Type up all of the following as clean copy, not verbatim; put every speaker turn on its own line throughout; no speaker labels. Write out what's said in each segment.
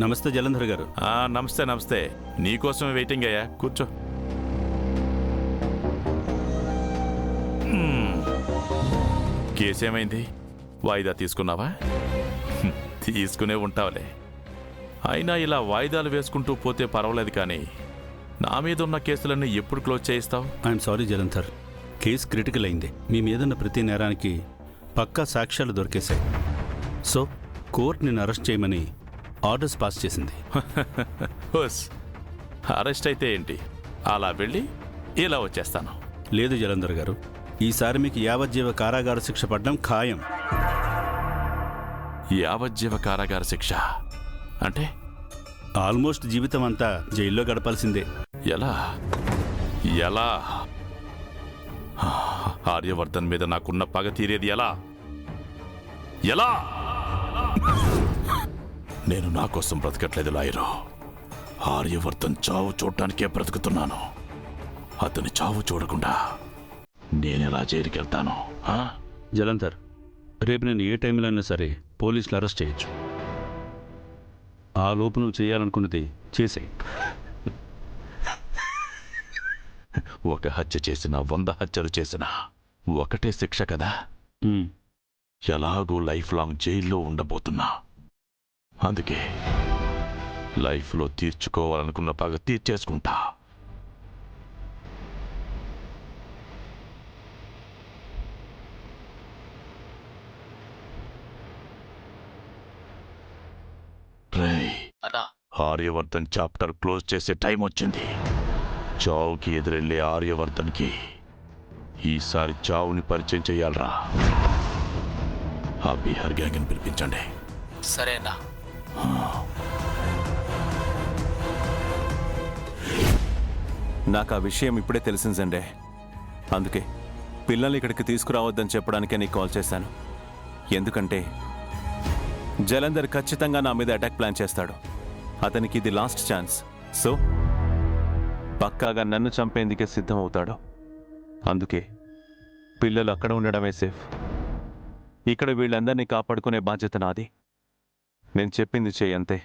నమస్తే జలంధర్ గారు.
నమస్తే నమస్తే. నీకోసమే వెయిటింగ్ అయ్యా, కూర్చో. కేసేమైంది? వాయిదా తీసుకున్నావా? తీసుకునే ఉంటావులే. అయినా ఇలా వాయిదాలు వేసుకుంటూ పోతే పర్వాలేదు, కానీ నా మీద ఉన్న కేసులన్నీ ఎప్పుడు క్లోజ్ చేయిస్తావు?
I'm sorry Jalandhar, case critical అయింది. మీ మీదున్న ప్రతి నేరానికి పక్కా సాక్ష్యాలు దొరికేశాయి. సో కోర్టు నిన్ను అరెస్ట్ చేయమని ఆర్డర్స్ పాస్ చేసింది.
హోస్, అరెస్ట్ అయితే ఏంటి, అలా వెళ్ళి ఇలా వచ్చేస్తాను.
లేదు జలంధర్ గారు, ఈసారి మీకు యావజ్జీవ కారాగార శిక్ష పడ్డం ఖాయం.
యావజ్జీవ కారాగార శిక్ష అంటే?
ఆల్మోస్ట్ జీవితం అంతా జైల్లో గడపాల్సిందే.
ఎలా ఎలా? ఆర్యవర్ధన్ మీద నాకున్న పగ తీరేది ఎలా? ఎలా? నేను నా కోసం బ్రతకట్లేదు లాయరు. ఆర్యవర్ధన్ చావు చూడటానికే బ్రతుకుతున్నాను. అతని చావు చూడకుండా నేనెలా జైలుకి వెళ్తాను?
జలంధర్, రేపు నేను ఏ టైంలో అయినా సరే పోలీసులు అరెస్ట్ చేయొచ్చు. ఆ లోపు నువ్వు చేయాలనుకున్నది చేసేయి.
ఒక హత్య చేసినా 100 హత్యలు చేసినా ఒకటే శిక్ష కదా. ఎలాగూ లైఫ్ లాంగ్ జైల్లో ఉండబోతున్నా. అందుకే లైఫ్లో తీర్చుకోవాలనుకున్న పగ తీర్చేసుకుంటా. ఆర్యవర్ధన్ చాప్టర్ క్లోజ్ చేసే టైం వచ్చింది. చావుకి ఎదురెళ్ళే ఆర్యవర్ధన్కి ఈసారి చావుని పరిచయం చెయ్యాలరా. ఆ బీహార్ గ్యాంగ్ని పిలిపించండి.
సరేనా?
నాకు ఆ విషయం ఇప్పుడే తెలిసింది సండే. అందుకే పిల్లల్ని ఇక్కడికి తీసుకురావద్దని చెప్పడానికే నీకు కాల్ చేశాను. ఎందుకంటే జలంధర్ ఖచ్చితంగా నా మీద అటాక్ ప్లాన్ చేస్తాడు. అతనికి ఇది లాస్ట్ ఛాన్స్. సో పక్కాగా నన్ను చంపేందుకే సిద్ధమవుతాడు. అందుకే పిల్లలు అక్కడ ఉండడమే సేఫ్. ఇక్కడ వీళ్ళందరినీ కాపాడుకునే బాధ్యత నాది. నేను చెప్పింది చెయ్యి అంతే.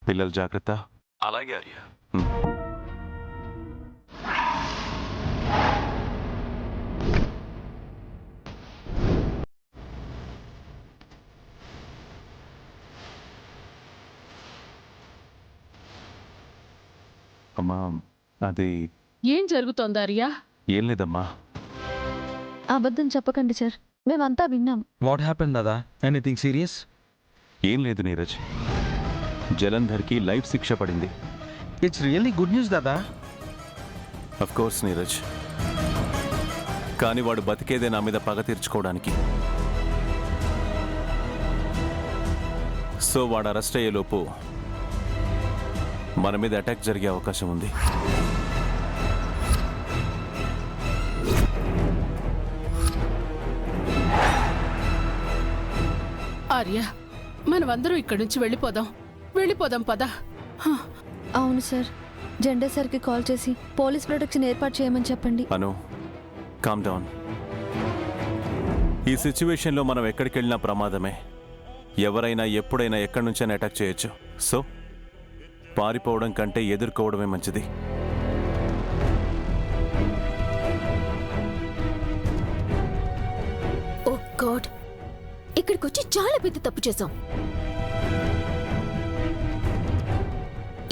పిల్లలు జాగ్రత్త.
అలాగే ఆర్య.
అమ్మా, అది
ఏం జరుగుతోంది ఆర్యా?
ఏం లేదమ్మా.
అబద్ధం చెప్పకండి సార్, మేమంతా విన్నాం.
What happen Dada? Anything serious?
ఏం లేదు నీరజ్, జలంధర్కి లైఫ్ శిక్ష పడింది.
It's really good news Dada.
Of course Neeraj, కానీ వాడు బతికేదే నా మీద పగ తీర్చుకోవడానికి. సో వాడు అరెస్ట్ అయ్యేలోపు మన మీద అటాక్ జరిగే అవకాశం ఉంది.
ఆర్య, మనమందరం ఇక్కడి నుంచి వెళ్ళిపోదాం పద.
అవును సార్, జెండా సార్కి కాల్ చేసి పోలీస్ ప్రొటెక్షన్ ఏర్పాటు చేయమని చెప్పండి.
అను, కామ్ డౌన్. ఈ సిచ్యువేషన్లో మనం ఎక్కడికి వెళ్ళినా ప్రమాదమే. ఎవరైనా ఎప్పుడైనా ఎక్కడి నుంచైనా అటాక్ చేయొచ్చు. సో పారిపోవడం కంటే ఎదుర్కోవడమే మంచిది.
ఓ గాడ్, ఇక్కడికి వచ్చి చాలా పెద్ద తప్పు చేశాం.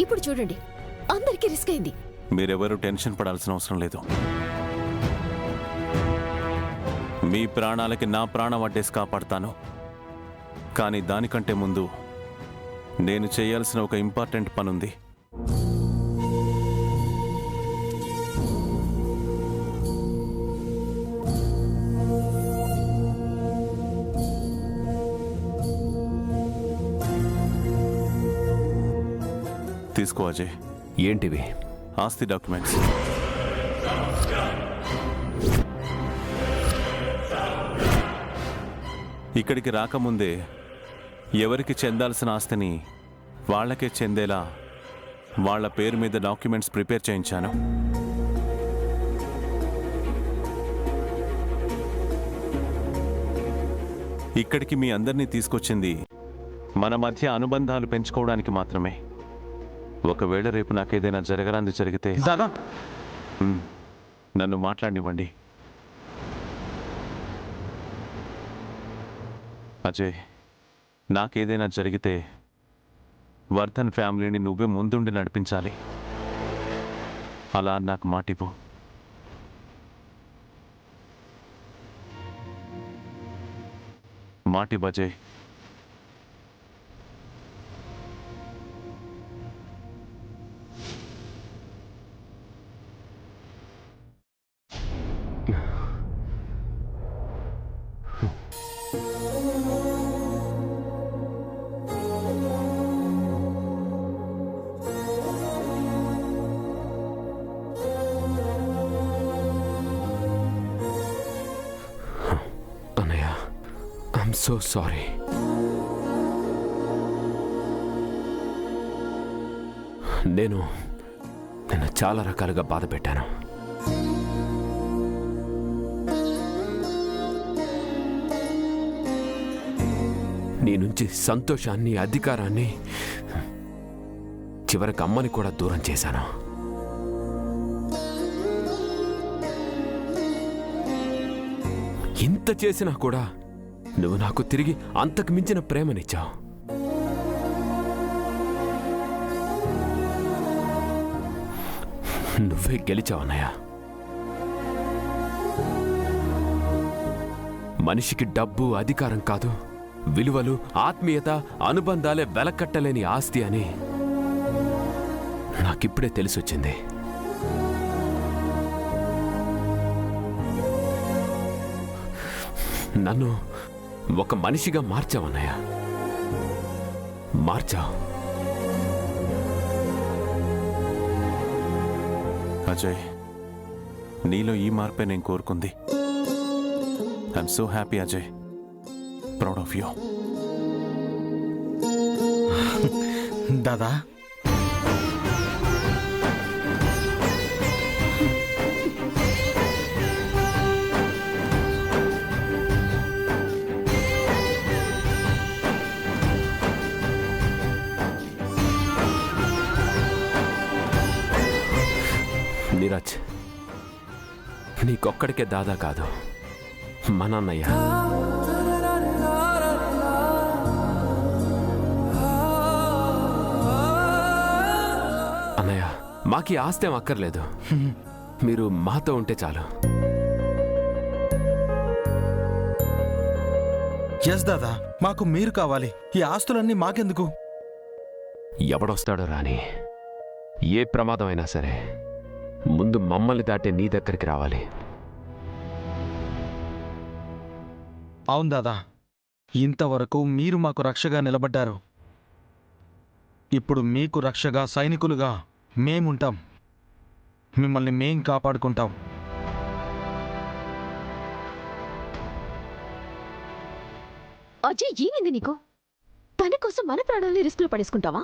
ఇప్పుడు చూడండి, అందరికీ రిస్క్ అయింది.
మీరెవరూ టెన్షన్ పడాల్సిన అవసరం లేదు. మీ ప్రాణాలకి నా ప్రాణం అడ్డేసి కాపాడుతాను. కానీ దానికంటే ముందు నేను చేయాల్సిన ఒక ఇంపార్టెంట్ పనుంది. తీసుకో అజయ్.
ఏంటివి?
ఆస్తి డాక్యుమెంట్స్. ఇక్కడికి రాకముందే ఎవరికి చెందాల్సిన ఆస్తిని వాళ్ళకే చెందేలా వాళ్ళ పేరు మీద డాక్యుమెంట్స్ ప్రిపేర్ చేయించాను. ఇక్కడికి మీ అందరినీ తీసుకొచ్చింది మన మధ్య అనుబంధాలు పెంచుకోవడానికి మాత్రమే. ఒకవేళ రేపు నాకేదైనా జరగరాంది జరిగితే
దాదా
నన్ను మాట్లాడనివ్వండి. అజయ్, నాకేదైనా జరిగితే వర్ధన్ ఫ్యామిలీని నువ్వే ముందుండి నడిపించాలి. అలా నాకు మాటివ్వు. మాటివ్వు అజయ్.
అన్నయ్య, ఐఎమ్ సో సారీ. నేను నిన్ను చాలా రకాలుగా బాధ పెట్టాను. నీ నుంచి సంతోషాన్ని, అధికారాన్ని, చివరికి అమ్మని కూడా దూరం చేశాను. ఇంత చేసినా కూడా నువ్వు నాకు తిరిగి అంతకు మించిన ప్రేమనిచ్చావు. నువ్వే గెలిచావు అన్నయ్య. మనిషికి డబ్బు, అధికారం కాదు, విలువలు, ఆత్మీయత, అనుబంధాలే వెలకట్టలేని ఆస్తి అని నాకిప్పుడే తెలిసొచ్చింది. నన్ను ఒక మనిషిగా మార్చావన్నయ్య, మార్చావు.
అజయ్, నీలో ఈ మార్పే నేను కోరుకుంది. I'm so happy Ajay. Proud of you.
దాదా
నీరజ్, నీకొక్కడికే దాదా కాదు, మా నాన్నయ్య. అన్నయ్య, మాకీ ఆస్తేం అక్కర్లేదు, మీరు మాతో ఉంటే చాలు.
ఎస్ దాదా, మాకు మీరు కావాలి. ఈ ఆస్తులన్నీ మాకెందుకు?
ఎవడొస్తాడో రాని, ఏ ప్రమాదం అయినా సరే ముందు మమ్మల్ని దాటే నీ దగ్గరికి రావాలి.
అవును దాదా, ఇంతవరకు మీరు మాకు రక్షగా నిలబడ్డారు. ఇప్పుడు మీకు రక్షగా, సైనికులుగా మేముంటాం. మిమ్మల్ని మేం కాపాడుకుంటాం.
అజయ్, ఏమైంది నీకు? తన కోసం మన ప్రాణాలని రిస్క్ లో పడేసుకుంటావా?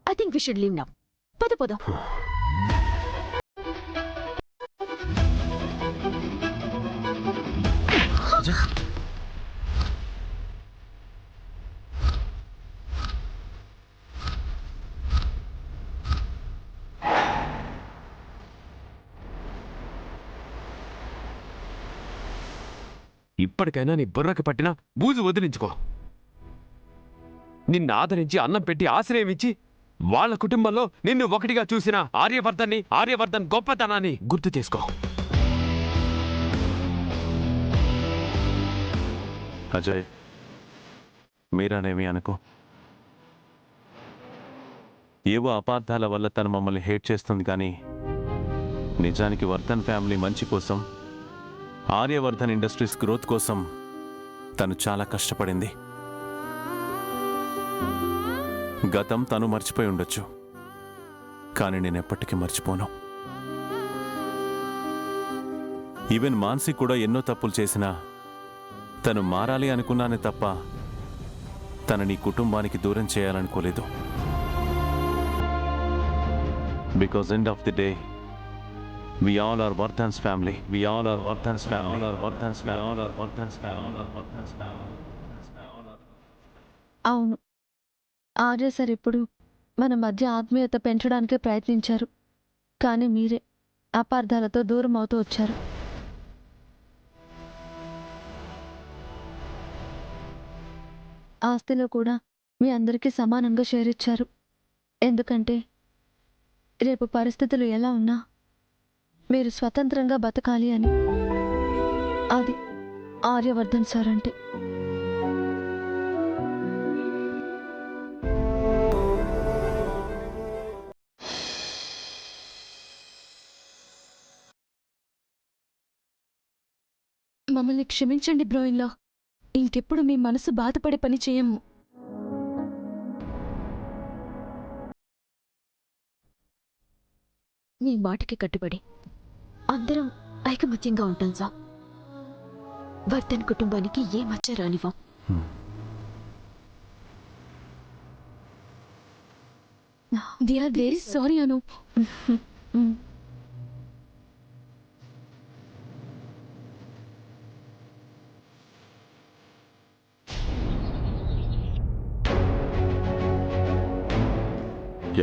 I think we should leave now. పద పద.
ఇప్పటికైనా నీ బుర్రకి పట్టిన బూజు వదిలించుకో. నిన్ను ఆదరించి, అన్నం పెట్టి, ఆశ్రయం ఇచ్చి, వాళ్ళ కుటుంబంలో నిన్ను ఒకటిగా చూసిన ఆర్యవర్ధన్ గొప్పతనాన్ని గుర్తు చేసుకో.
అజయ్, మీరనేమి అనుకో. ఏవో అపార్థాల వల్ల తను మమ్మల్ని హేట్ చేస్తుంది, కానీ నిజానికి వర్ధన్ ఫ్యామిలీ మంచి కోసం, ఆర్యవర్ధన్ ఇండస్ట్రీస్ గ్రోత్ కోసం తను చాలా కష్టపడింది. గతం తను మర్చిపోయి ఉండొచ్చు, కానీ నేను ఎప్పటికీ మర్చిపోను. ఈవెన్ మాన్సి కూడా ఎన్నో తప్పులు చేసినా తను మారాలి అనుకున్నానే తప్ప తనని కుటుంబానికి దూరం చేయాలనుకోలేదు. Because end of the day we all are Vardhan's family. We all are Vardhan's family. All are Vardhan's family. All are Vardhan's family. All are Vardhan's family.
అవును, ఆర్య సార్ ఇప్పుడు మన మధ్య ఆత్మీయత పెంచడానికే ప్రయత్నించారు, కానీ మీరే అపార్థాలతో దూరం అవుతూ వచ్చారు. ఆస్తిలో కూడా మీ అందరికీ సమానంగా షేర్ ఇచ్చారు. ఎందుకంటే రేపు పరిస్థితులు ఎలా ఉన్నా మీరు స్వతంత్రంగా బతకాలి అని. అది ఆర్యవర్ధన్ సార్ అంటే.
మమ్మల్ని క్షమించండి బ్రోయిన్లో. ఇంకెప్పుడు మీ మనసు బాధపడే పని చేయము. మీ మాటకి కట్టుబడి అందరం ఐకమత్యంగా ఉంటాం సార్. వర్ధన్ కుటుంబానికి ఏ మచ్చ రానివ్వం. దే ఆర్ వెరీ సారీ అను.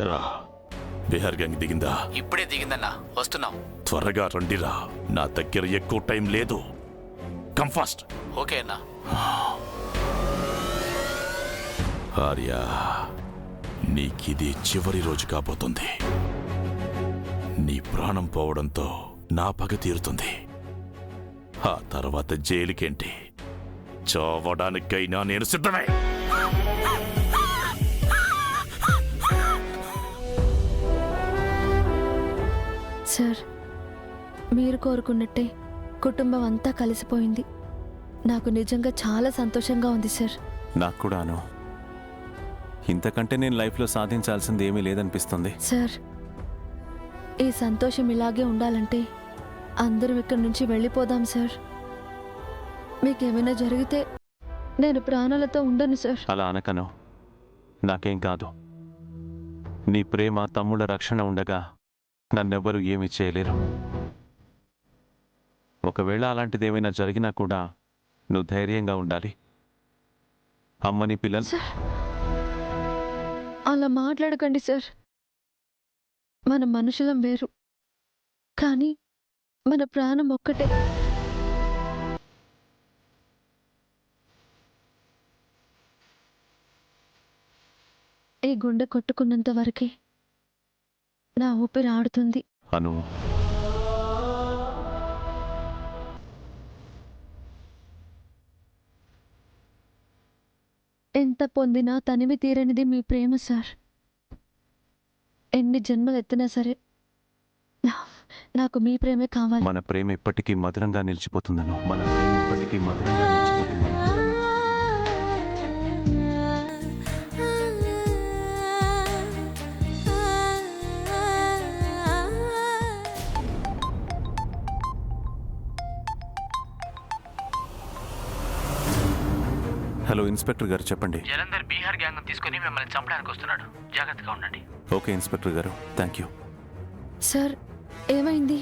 ఎరా బీహార్ గ్యాంగ్ దిగిందా?
ఇప్పుడే దిగిందన్నా, వస్తున్నాం.
త్వరగా రండిరా, నా దగ్గర ఎక్కువ టైం లేదు. Come fast.
ఓకే అన్నా.
ఆర్య, నీకిది చివరి రోజు కాబోతుంది. నీ ప్రాణం పోవడంతో నా పగ తీరుతుంది. ఆ తర్వాత జైలుకేంటి, చావడానికైనా నేను సిద్ధమే.
సార్, మీరు కోరుకున్నట్టే కుటుంబం అంతా కలిసిపోయింది. నాకు నిజంగా చాలా సంతోషంగా ఉంది సార్.
నాకు కూడాను. ఇంతకంటే నేను లైఫ్లో సాధించాల్సింది ఏమీ లేదనిపిస్తుంది.
సార్, ఈ సంతోషం ఇలాగే ఉండాలంటే అందరం ఇక్కడి నుంచి వెళ్ళిపోదాం సార్. మీకేమైనా జరిగితే నేను ప్రాణాలతో ఉండను సార్.
అలా అనకను, నాకేం కాదు. నీ ప్రేమ, తమ్ముళ్ళ రక్షణ ఉండగా నన్నెవ్వరూ ఏమీ చేయలేరు. ఒకవేళ అలాంటిదేమైనా జరిగినా కూడా నువ్వు ధైర్యంగా ఉండాలి. అమ్మని పిల్లలు.
సార్, అలా మాట్లాడకండి సార్. మన మనుషులం వేరు, కానీ మన ప్రాణం ఒక్కటే. ఈ గుండె కొట్టుకున్నంత వరకే నా ఊపిరి ఆడుతుంది.
అను,
ఎంత పొందినా తనివి తీరనిది మీ ప్రేమ సార్. ఎన్ని జన్మలు ఎత్తినా సరే నాకు మీ ప్రేమే కావాలి.
మన ప్రేమ ఇప్పటికీ మధురంగా నిలిచిపోతుందను. మన ప్రేమ ఇప్పటికీ మధురంగా నిలిచిపోతుంది. హలో ఇన్స్పెక్టర్ గారు, చెప్పండి.
జలంధర్ బీహార్ గ్యాంగ్ తీసుకుని మిమ్మల్ని చంపడానికి వస్తున్నాడు, జాగ్రత్తగా ఉండండి.
ఓకే ఇన్స్పెక్టర్ గారు, థ్యాంక్ యూ.
సార్, ఏమైంది?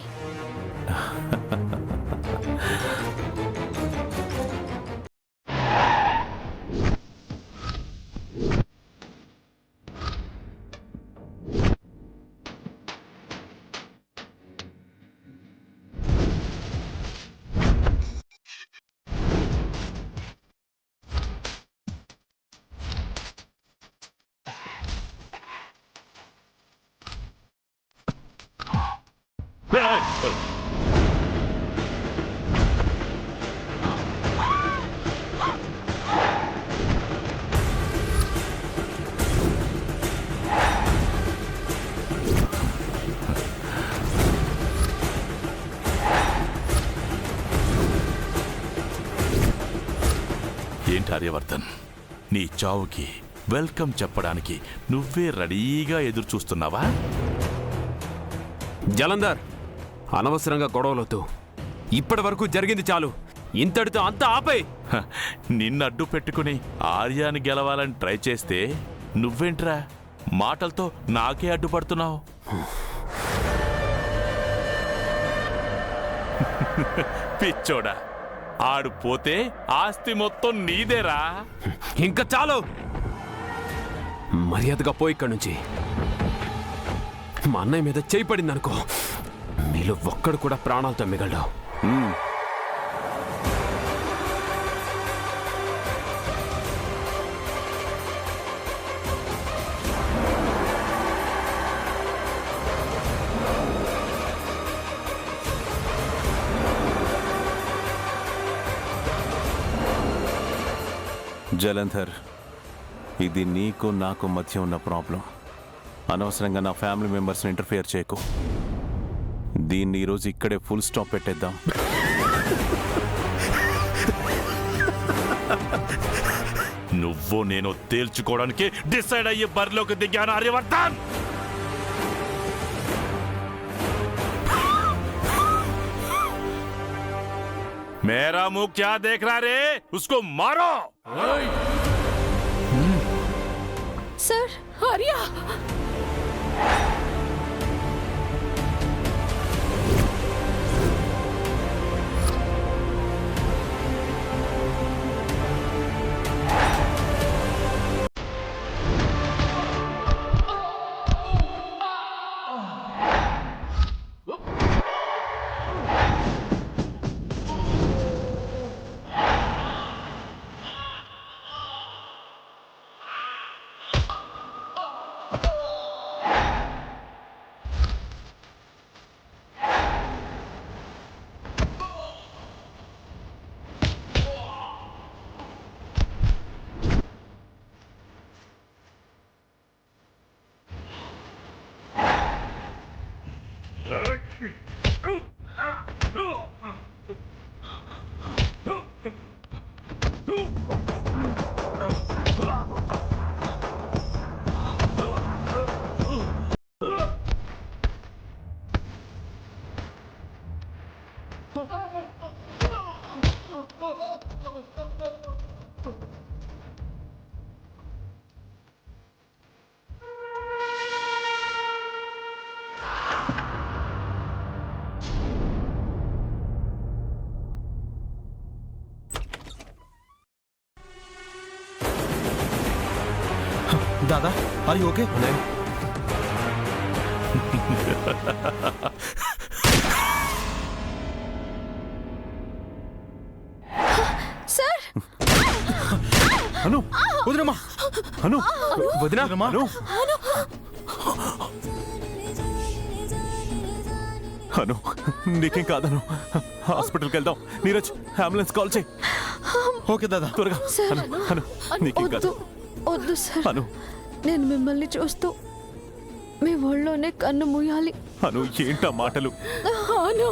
ఏంటి ఆర్యవర్ధన్, నీ చావుకి వెల్కమ్ చెప్పడానికి నువ్వే రెడీగా ఎదురు చూస్తున్నావా?
జలంధర్, అనవసరంగా గొడవలొద్దు. ఇప్పటి వరకు జరిగింది చాలు. ఇంతటితో అంతా ఆపై.
నిన్ను అడ్డు పెట్టుకుని ఆర్యాని గెలవాలని ట్రై చేస్తే నువ్వేంట్రా మాటలతో నాకే అడ్డుపడుతున్నావు? పిచ్చోడా, ఆడు పోతే ఆస్తి మొత్తం నీదేరా.
ఇంకా చాలు. మర్యాదగా పోయి ఇక్కడి నుంచి. మా అన్నయ్య మీద చేయి పడిందనుకో, మీలో ఒక్కడు కూడా ప్రాణాలతో మిగలడు.
జలంధర్, ఇది నీకు నాకు మధ్య ఉన్న ప్రాబ్లం. అనవసరంగా నా ఫ్యామిలీ మెంబర్స్ని ఇంటర్ఫియర్ చేయకు. దీన్ని ఈరోజు ఇక్కడే ఫుల్ స్టాప్ పెట్టేద్దాం.
నువ్వు నేను తేల్చుకోవడానికి డిసైడ్ అయ్యి బరిలోకి దిగాను ఆర్యవర్ధన్. मेरा मुंह क्या देख रहा रे? उसको मारो.
సార్,
ఆర్య
దాదా, are you okay?
Sir,
Anu, వదినమ్మా. అను,
వదినా,
అను.
అను, నీకేం కాదను. హాస్పిటల్కి వెళ్దాం. నీరజ్, అంబులెన్స్ కాల్ చేయి.
ఓకే దాదా.
త్వరగా.
సార్,
అను, అను, నీకేం కాదు.
వద్దు సార్.
అను,
నేను మిమ్మల్ని చూస్తూ మీ ఒళ్ళోనే కన్ను మూయాలి.
అను, ఏంటా మాటలు?
అను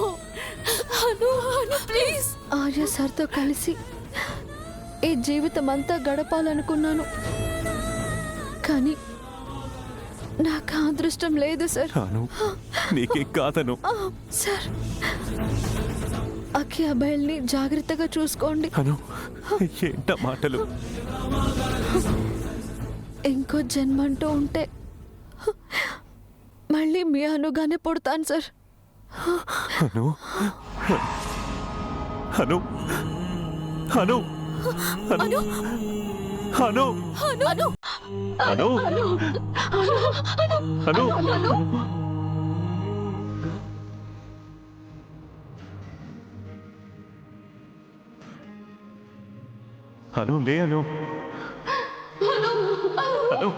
అను అను ప్లీజ్.
ఆర్య సార్తో కలిసి ఈ జీవితం అంతా గడపాలనుకున్నాను, కానీ నాకు ఆ అదృష్టం లేదు సార్.
అను, నీకేం కాదను.
సార్, అఖి అబ్బాయిల్ని జాగ్రత్తగా చూసుకోండి.
అను, ఏంటా మాటలు?
ఇంకో జన్మంటూ ఉంటే మళ్ళీ మీ అనుగానే పుడతాను సార్.
అను, అను, అను, అను, అను,
అను
అను, అను, అను, లే అను, అను.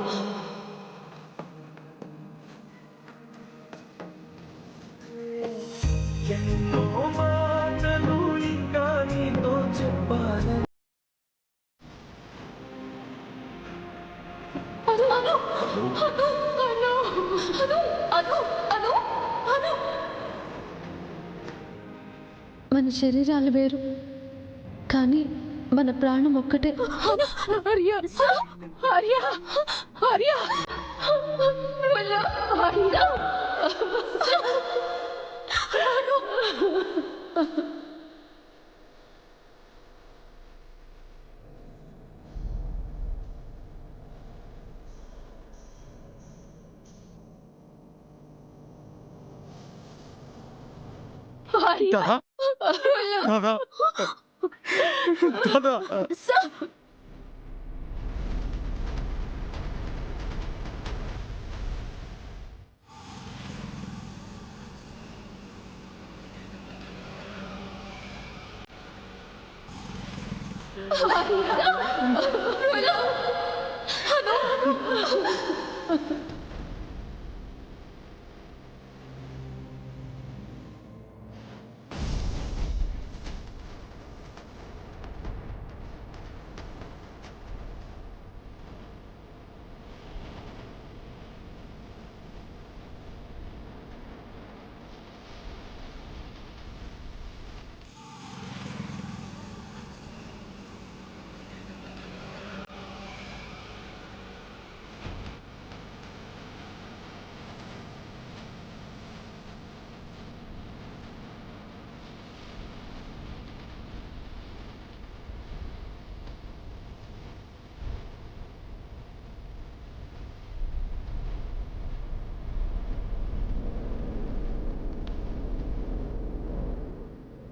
మన శరీరాలు వేరు, కానీ మన ప్రాణం ఒక్కటే.
ఆర్య ఆర్య ఆర్య ఆర్య.
దాదా, దాదా, దాదా.
ఆర్య